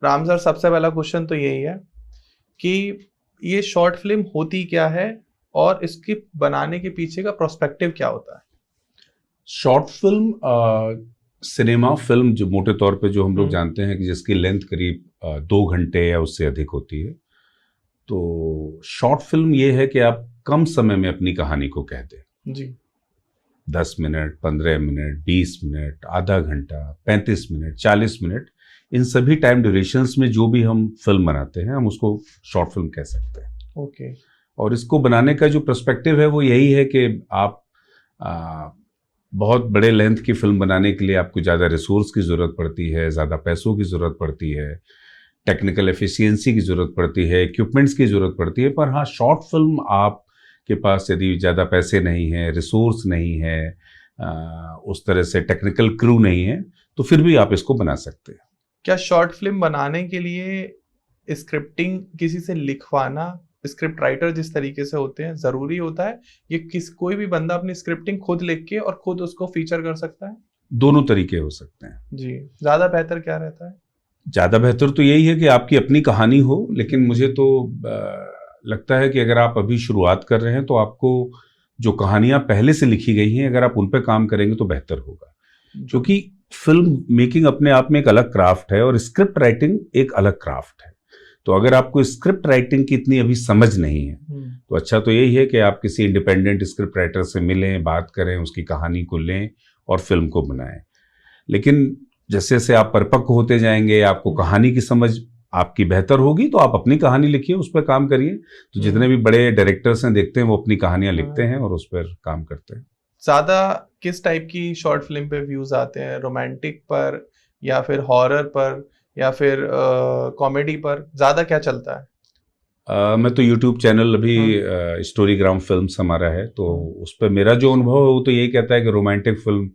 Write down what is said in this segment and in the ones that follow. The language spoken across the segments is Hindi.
राम सर, सबसे पहला क्वेश्चन तो यही है कि ये शॉर्ट फिल्म होती क्या है और इसकी बनाने के पीछे का प्रोस्पेक्टिव क्या होता है? शॉर्ट फिल्म सिनेमा फिल्म जो मोटे तौर पे जो हम लोग हम्म। जानते हैं कि जिसकी लेंथ करीब 2 घंटे या उससे अधिक होती है। तो शॉर्ट फिल्म ये है कि आप कम समय में अपनी कहानी को कह दें। जी। 10 मिनट, 15 मिनट, 20 मिनट, आधा घंटा, 35 मिनट, 40 मिनट, इन सभी टाइम ड्यूरेशंस में जो भी हम फिल्म बनाते हैं हम उसको शॉर्ट फिल्म कह सकते हैं। ओके। और इसको बनाने का जो पर्सपेक्टिव है वो यही है कि आप बहुत बड़े लेंथ की फिल्म बनाने के लिए आपको ज़्यादा रिसोर्स की ज़रूरत पड़ती है, ज़्यादा पैसों की ज़रूरत पड़ती है, टेक्निकल एफिशिएंसी की ज़रूरत पड़ती है, इक्विपमेंट्स की ज़रूरत पड़ती है। पर हाँ, शॉर्ट फिल्म आपके पास यदि ज़्यादा पैसे नहीं हैं, रिसोर्स नहीं है, उस तरह से टेक्निकल क्रू नहीं है, तो फिर भी आप इसको बना सकते हैं। क्या शॉर्ट फिल्म बनाने के लिए स्क्रिप्टिंग किसी से लिखवाना, स्क्रिप्ट राइटर जिस तरीके से होते हैं, जरूरी होता है? ये कोई भी बंदा अपनी स्क्रिप्टिंग खुद लिख के और खुद उसको फीचर कर सकता है? दोनों तरीके हो सकते हैं। जी। ज्यादा बेहतर क्या रहता है? ज़्यादा बेहतर तो यही है कि आपकी अपनी कहानी हो, लेकिन मुझे तो लगता है कि अगर आप अभी शुरुआत कर रहे हैं तो आपको जो कहानियां पहले से लिखी गई हैं अगर आप उन पर काम करेंगे तो बेहतर होगा। क्योंकि फिल्म मेकिंग अपने आप में एक अलग क्राफ्ट है और स्क्रिप्ट राइटिंग एक अलग क्राफ्ट है। तो अगर आपको स्क्रिप्ट राइटिंग की इतनी अभी समझ नहीं है तो अच्छा तो यही है कि आप किसी इंडिपेंडेंट स्क्रिप्ट राइटर से मिलें, बात करें, उसकी कहानी को लें और फिल्म को बनाएं। लेकिन जैसे जैसे आप परिपक्व होते जाएंगे, आपको कहानी की समझ आपकी बेहतर होगी, तो आप अपनी कहानी लिखिए, उस पर काम करिए। तो जितने भी बड़े डायरेक्टर्स हैं देखते हैं वो अपनी कहानियां लिखते हैं और उस पर काम करते हैं। ज्यादा किस टाइप की शॉर्ट फिल्म पे व्यूज आते हैं? रोमांटिक पर या फिर हॉरर पर या फिर कॉमेडी पर? ज्यादा क्या चलता है? मैं तो यूट्यूब चैनल अभी स्टोरीग्राम फिल्म्स हमारा है, तो उस पर मेरा जो अनुभव है वो तो यही कहता है कि रोमांटिक फिल्म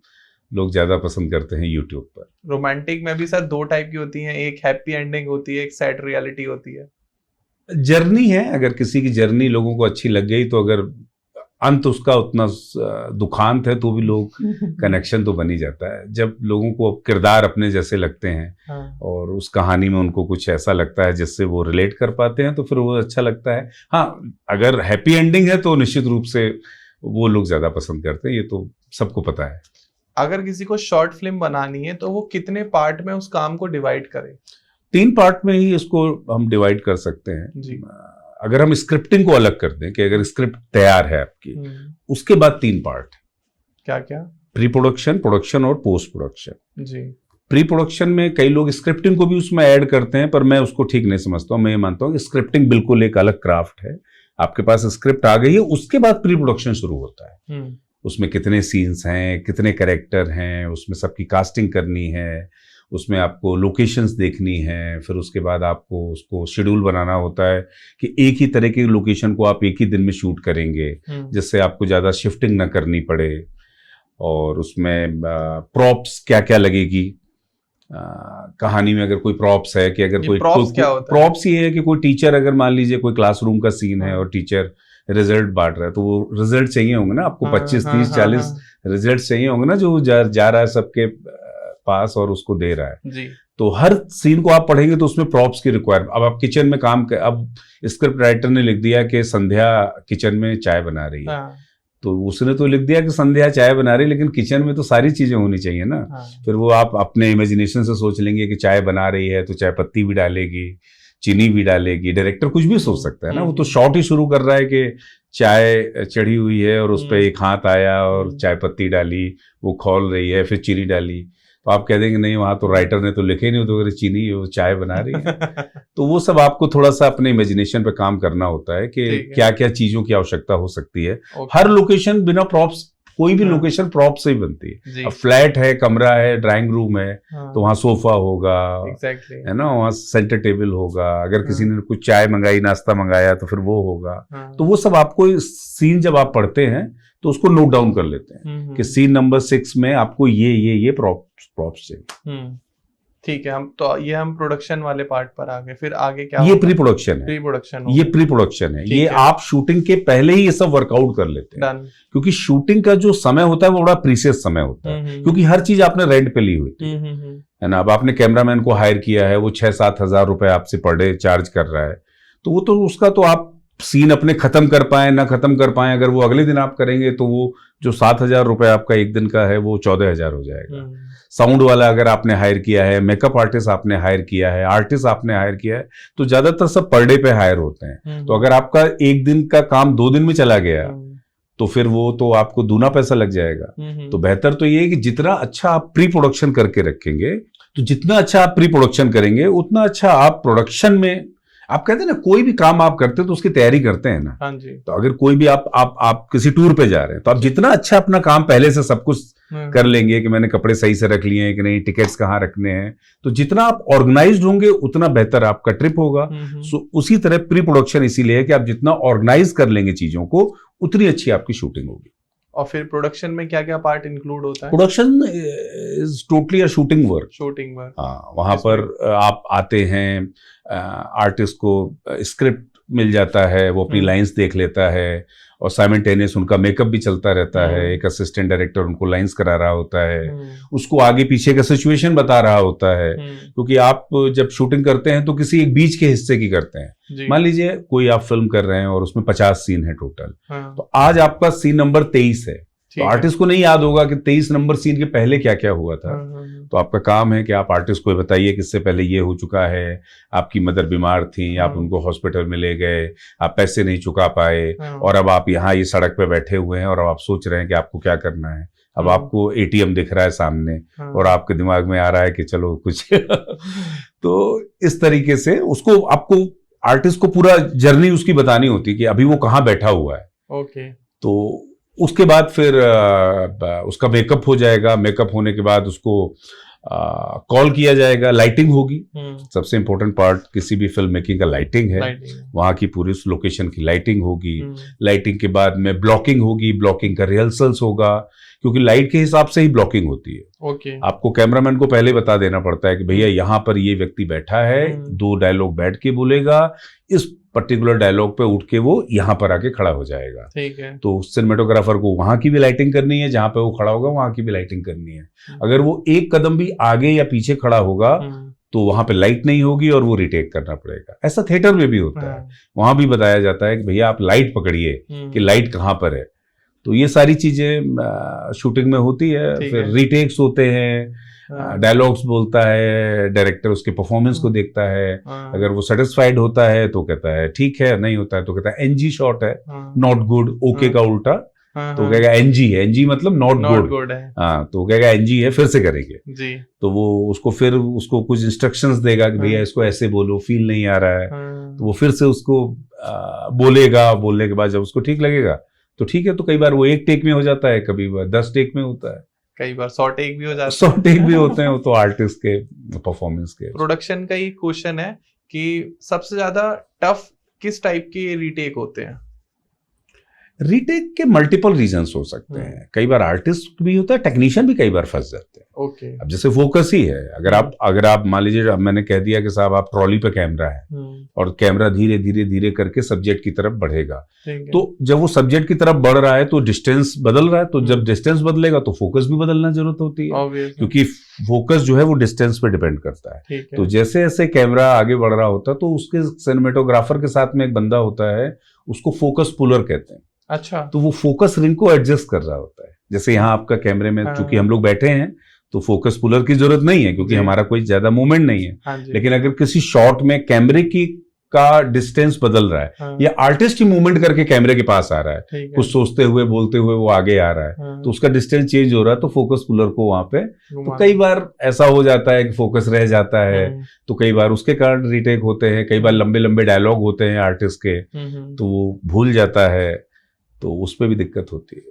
लोग ज्यादा पसंद करते हैं यूट्यूब पर। रोमांटिक में भी सर 2 टाइप की होती हैं, एक हैप्पी एंडिंग होती है, एक सैड रियलिटी होती है। जर्नी है, अगर किसी की जर्नी लोगों को अच्छी लग गई तो अगर अंत उसका उतना दुखांत है तो भी लोग कनेक्शन तो बन ही जाता है। जब लोगों को किरदार अपने जैसे लगते हैं और उस कहानी में उनको कुछ ऐसा लगता है जिससे वो रिलेट कर पाते हैं तो फिर वो अच्छा लगता है। हाँ, अगर हैप्पी एंडिंग है तो निश्चित रूप से वो लोग ज्यादा पसंद करते हैं, ये तो सबको पता है। अगर किसी को शॉर्ट फिल्म बनानी है तो वो कितने पार्ट में उस काम को डिवाइड करे? 3 पार्ट में ही इसको हम डिवाइड कर सकते हैं जी। अगर हम स्क्रिप्टिंग को अलग कर दें कि अगर स्क्रिप्ट तैयार है आपकी, उसके बाद 3 पार्ट। क्या क्या? प्री प्रोडक्शन, प्रोडक्शन और पोस्ट प्रोडक्शन। जी। प्री प्रोडक्शन में कई लोग स्क्रिप्टिंग को भी उसमें ऐड करते हैं, पर मैं उसको ठीक नहीं समझता हूं। मैं ये मानता हूं कि स्क्रिप्टिंग बिल्कुल एक अलग क्राफ्ट है। आपके पास स्क्रिप्ट आ गई है, उसके बाद प्री प्रोडक्शन शुरू होता है। उसमें कितने सीन्स हैं, कितने कैरेक्टर हैं, उसमें सबकी कास्टिंग करनी है, उसमें आपको लोकेशंस देखनी है, फिर उसके बाद आपको उसको शेड्यूल बनाना होता है कि एक ही तरह की लोकेशन को आप एक ही दिन में शूट करेंगे जिससे आपको ज़्यादा शिफ्टिंग ना करनी पड़े। और उसमें प्रॉप्स क्या क्या लगेगी, कहानी में अगर कोई प्रॉप्स है कि अगर कोई प्रॉप्स ये है कि कोई टीचर, अगर मान लीजिए कोई क्लासरूम का सीन है और टीचर रिजल्ट बांट रहा है तो वो रिजल्ट चाहिए होंगे ना आपको, 25, 30, 40 रिजल्ट चाहिए होंगे ना जो जा रहा है सबके पास और उसको दे रहा है जी। तो हर सीन को आप पढ़ेंगे तो उसमें प्रॉप्स की रिक्वायरमेंट। अब आप किचन में अब स्क्रिप्ट राइटर ने लिख दिया कि संध्या किचन में चाय बना रही है, तो उसने तो लिख दिया कि संध्या चाय बना रही है, लेकिन किचन में तो सारी चीजें होनी चाहिए ना। फिर वो आप अपने इमेजिनेशन से सोच लेंगे कि चाय बना रही है तो चाय पत्ती भी डालेगी, चीनी भी डालेगी, डायरेक्टर कुछ भी सोच सकता है ना। वो तो शॉट ही शुरू कर रहा है कि चाय चढ़ी हुई है और उस पर एक हाथ आया और चाय पत्ती डाली, वो खोल रही है, फिर चीनी डाली। तो आप कह देंगे नहीं, वहां तो राइटर ने तो लिखे ही नहीं, तो अगर चीनी वो चाय बना रही है तो वो सब आपको थोड़ा सा अपने इमेजिनेशन पे काम करना होता है कि क्या क्या चीजों की आवश्यकता हो सकती है। हर लोकेशन बिना प्रॉप्स, कोई भी लोकेशन प्रॉप से ही बनती है। अब फ्लैट है, कमरा है, ड्राइंग रूम है, तो वहां सोफा होगा, है ना, वहां सेंटर टेबल होगा। अगर किसी ने कुछ चाय मंगाई, नाश्ता मंगाया तो फिर वो होगा। तो वो सब आपको सीन जब आप पढ़ते हैं तो उसको नोट डाउन कर लेते हैं कि सीन नंबर 6 में आपको ये प्रॉप्स चाहिए। ठीक है, हम प्रोडक्शन वाले पार्ट पर आ गए, फिर आगे क्या? ये प्री प्रोडक्शन है। प्री प्रोडक्शन, ये प्री प्रोडक्शन है। ये आप शूटिंग के पहले ही ये सब वर्कआउट कर लेते हैं, क्योंकि शूटिंग का जो समय होता है वो बड़ा प्रीशियस समय होता है, क्योंकि हर चीज आपने रेंट पे ली हुई है ना। अब आपने कैमरामैन को हायर किया है, वो 6-7 हजार रुपए आपसे पर डे चार्ज कर रहा है, तो वो तो उसका तो आप सीन अपने खत्म कर पाए ना खत्म कर पाए, अगर वो अगले दिन आप करेंगे तो वो जो 7,000 रुपए आपका एक दिन का है वो 14,000 हो जाएगा। साउंड वाला अगर आपने हायर किया है, मेकअप आर्टिस्ट आपने हायर किया है, आर्टिस्ट आपने हायर किया है, तो ज्यादातर सब पर डे पे हायर होते हैं। तो अगर आपका एक दिन का काम 2 दिन में चला गया तो फिर वो तो आपको दूना पैसा लग जाएगा। तो बेहतर तो ये है कि जितना अच्छा आप प्री प्रोडक्शन करके रखेंगे, तो जितना अच्छा आप प्री प्रोडक्शन करेंगे उतना अच्छा आप प्रोडक्शन में, आप कहते हैं ना कोई भी काम आप करते हैं तो उसकी तैयारी करते हैं ना। हाँ जी। तो अगर कोई भी आप किसी टूर पे जा रहे हैं तो आप जितना अच्छा अपना काम पहले से सब कुछ कर लेंगे कि मैंने कपड़े सही से रख लिए हैं कि नहीं, टिकट्स कहाँ रखने हैं, तो जितना आप ऑर्गेनाइज्ड होंगे उतना बेहतर आपका ट्रिप होगा। सो उसी तरह प्री प्रोडक्शन इसीलिए है कि आप जितना ऑर्गेनाइज कर लेंगे चीजों को उतनी अच्छी आपकी शूटिंग होगी। और फिर प्रोडक्शन में क्या क्या पार्ट इंक्लूड होता है? Production is totally a shooting work. Shooting work, हाँ, वहां पर आप आते हैं, आर्टिस्ट को स्क्रिप्ट मिल जाता है, वो अपनी लाइंस देख लेता है और साइमल्टेनियस उनका मेकअप भी चलता रहता है। एक असिस्टेंट डायरेक्टर उनको लाइंस करा रहा होता है, उसको आगे पीछे का सिचुएशन बता रहा होता है, क्योंकि आप जब शूटिंग करते हैं तो किसी एक बीच के हिस्से की करते हैं। मान लीजिए कोई आप फिल्म कर रहे हैं और उसमें 50 सीन है टोटल, तो आज आपका सीन नंबर 23 है, तो आर्टिस्ट को नहीं याद होगा कि 23 नंबर सीन के पहले क्या क्या हुआ था। तो आपका काम है कि आप आर्टिस्ट को बताइए कि इससे पहले ये हो चुका है, आपकी मदर बीमार थी, आप उनको हॉस्पिटल में ले गए, आप पैसे नहीं चुका पाए, और अब आप यहाँ ये सड़क पे बैठे हुए हैं और अब आप सोच रहे हैं कि आपको क्या करना है। अब आपको एटीएम दिख रहा है सामने और आपके दिमाग में आ रहा है कि चलो कुछ तो इस तरीके से उसको आपको आर्टिस्ट को पूरा जर्नी उसकी बतानी होती है कि अभी वो कहाँ बैठा हुआ है। ओके। तो उसके बाद फिर उसका मेकअप हो जाएगा, मेकअप होने के बाद उसको कॉल किया जाएगा, लाइटिंग होगी। सबसे इंपॉर्टेंट पार्ट किसी भी फिल्म मेकिंग का लाइटिंग है। वहां की पूरी उस लोकेशन की लाइटिंग होगी। लाइटिंग के बाद में ब्लॉकिंग होगी, ब्लॉकिंग का रिहर्सल्स होगा, क्योंकि लाइट के हिसाब से ही ब्लॉकिंग होती है। ओके। आपको कैमरामैन को पहले बता देना पड़ता है कि भैया यहाँ पर ये व्यक्ति बैठा है, 2 डायलॉग बैठ के बोलेगा, इस पर्टिकुलर डायलॉग पे उठ के वो यहाँ पर आके खड़ा हो जाएगा। ठीक है। तो सिनेमेटोग्राफर को वहां की भी लाइटिंग करनी है, जहां पे वो खड़ा होगा वहां की भी लाइटिंग करनी है। अगर वो एक कदम भी आगे या पीछे खड़ा होगा तो वहां पे लाइट नहीं होगी और वो रिटेक करना पड़ेगा। ऐसा थिएटर में भी होता है, वहां भी बताया जाता है कि भैया आप लाइट पकड़िए कि लाइट कहाँ पर है। तो ये सारी चीजें शूटिंग में होती है। फिर रीटेक्स होते हैं, डायलॉग्स बोलता है, डायरेक्टर उसके परफॉर्मेंस को देखता है, अगर वो सेटिस्फाइड होता है तो कहता है ठीक है, नहीं होता है तो कहता है एनजी शॉट है, नॉट गुड, ओके का उल्टा, तो कहेगा एनजी है, एनजी मतलब नॉट गुड है। हाँ, तो कहेगा एनजी है, फिर से करेंगे जी। तो वो उसको कुछ इंस्ट्रक्शंस देगा कि भैया इसको ऐसे बोलो, फील नहीं आ रहा है, तो वो फिर से उसको बोलेगा। बोलने के बाद जब उसको ठीक लगेगा तो ठीक है। तो कई बार वो 1 टेक में हो जाता है, कभी 10 टेक में होता है, कई बार 100 टेक भी हो जाते हैं। 100 टेक भी होते हैं, वो तो आर्टिस्ट के परफॉर्मेंस के। प्रोडक्शन का ही क्वेश्चन है कि सबसे ज्यादा टफ किस टाइप के रीटेक होते हैं? रीटेक के मल्टीपल रीजंस हो सकते हैं। कई बार आर्टिस्ट भी होता है, टेक्नीशियन भी कई बार फंस जाते हैं। ओके। अब जैसे फोकस ही है, अगर आप मान लीजिए मैंने कह दिया कि साहब आप ट्रॉली पे कैमरा है और कैमरा धीरे धीरे धीरे करके सब्जेक्ट की तरफ बढ़ेगा, तो जब वो सब्जेक्ट की तरफ बढ़ रहा है तो डिस्टेंस बदल रहा है, तो जब डिस्टेंस बदलेगा तो फोकस भी बदलना जरूरत होती है, क्योंकि फोकस जो है वो डिस्टेंस पे डिपेंड करता है। तो जैसे जैसे कैमरा आगे बढ़ रहा होता है तो उसके सिनेमेटोग्राफर के साथ में एक बंदा होता है, उसको फोकस पुलर कहते हैं। अच्छा। तो वो फोकस रिंग को एडजस्ट कर रहा होता है। जैसे यहाँ आपका कैमरे में चूंकि हम लोग बैठे हैं तो फोकस पुलर की जरूरत नहीं है, क्योंकि हमारा कोई ज्यादा मूवमेंट नहीं है। लेकिन अगर किसी शॉट में कैमरे का डिस्टेंस बदल रहा है या आर्टिस्ट ही मूवमेंट करके कैमरे के पास आ रहा है, कुछ सोचते हुए बोलते हुए वो आगे आ रहा है, तो उसका डिस्टेंस चेंज हो रहा है, तो फोकस पुलर को वहां पे, तो कई बार ऐसा हो जाता है कि फोकस रह जाता है, तो कई बार उसके कारण रीटेक होते हैं। कई बार लंबे लंबे डायलॉग होते हैं आर्टिस्ट के, तो वो भूल जाता है, तो उस पर भी दिक्कत होती है।